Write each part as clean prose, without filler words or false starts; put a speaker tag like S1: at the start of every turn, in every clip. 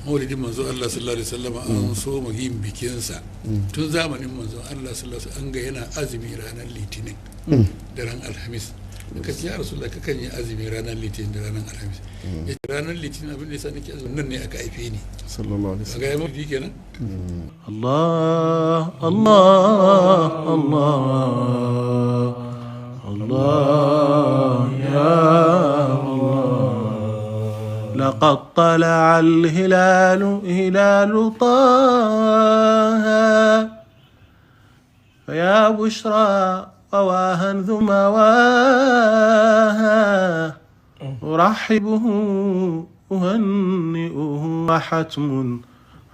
S1: maulidin manzo Allah sallallahu alaihi wasallam an so mu yin bikinsa tun zamanin manzo Allah sallallahu alaihi wasallam an ga yana azumi ranar litinin da ran alhamis ka ce ya rasulullah kakan yi azumi ranar litinin da ranar alhamis ya ce ranar litinin abin da yasa nake azumi nan ne aka haife ni sallallahu alaihi wasallam ga yayin maulidi kenan
S2: Allah Allah Allah Allah ya لقد طلع الهلال هلال طه فيا بشرى وواها ثم واها أرحبه أهنئه وحتم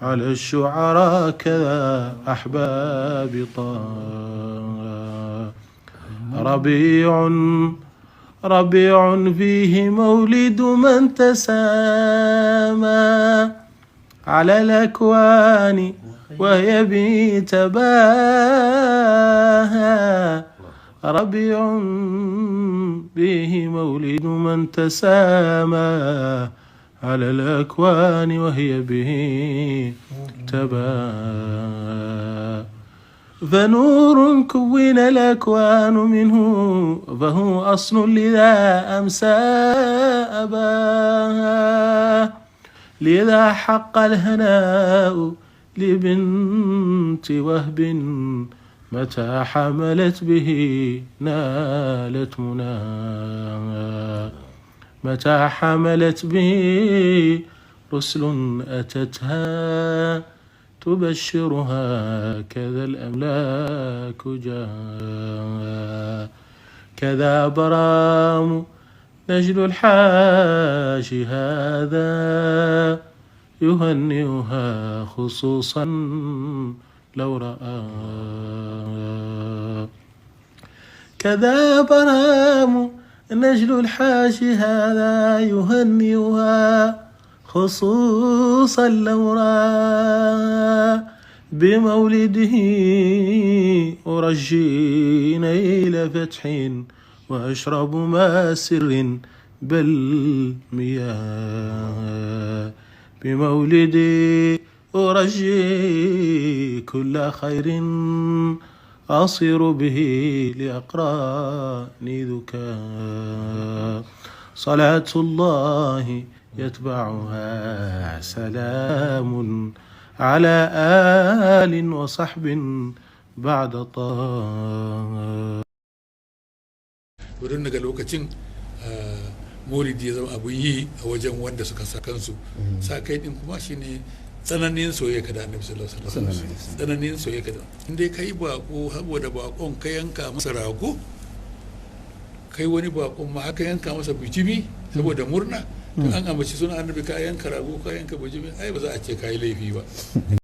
S2: على الشعراء كذا أحباب طه ربيع فيه مولد من تسامى على الأكوان وهي به تباهى ربيع به مولد من تسامى على الأكوان وهي به تباهى فنور كون الأكوان منه فهو أصل لذا أمسى أباها لذا حق الهناء لبنت وهب متى حملت به نالت مناها متى حملت به رسل أتتها تبشرها كذا الأملاك جاء كذا برام نجل الحاش هذا يهنئها خصوصا لو رأى كذا برام نجل الحاش هذا يهنئها خصوصا لو رأى بمولده أرجي نيل فتح وأشرب ما سر بل مياه بمولدي أرجي كل خير أصير به لأقراني ذكاء صلاة الله يتبعها سلام على آل وصحب بعد طه
S1: wurin daga lokacin maulidi ya zama abun yi a wajen wanda suka sa kansu sa kai din kuma shine tsananin soyayya da annabi sallallahu alaihi wasallam tsananin soyayya da indai kai bako saboda bakon ka yanka masa rago kai wani bakon ma aka yanka masa bijimi saboda murna to an ambaci suna annabi ka yanka rago ka yanka bijimi ai ba za a ce kai laifi ba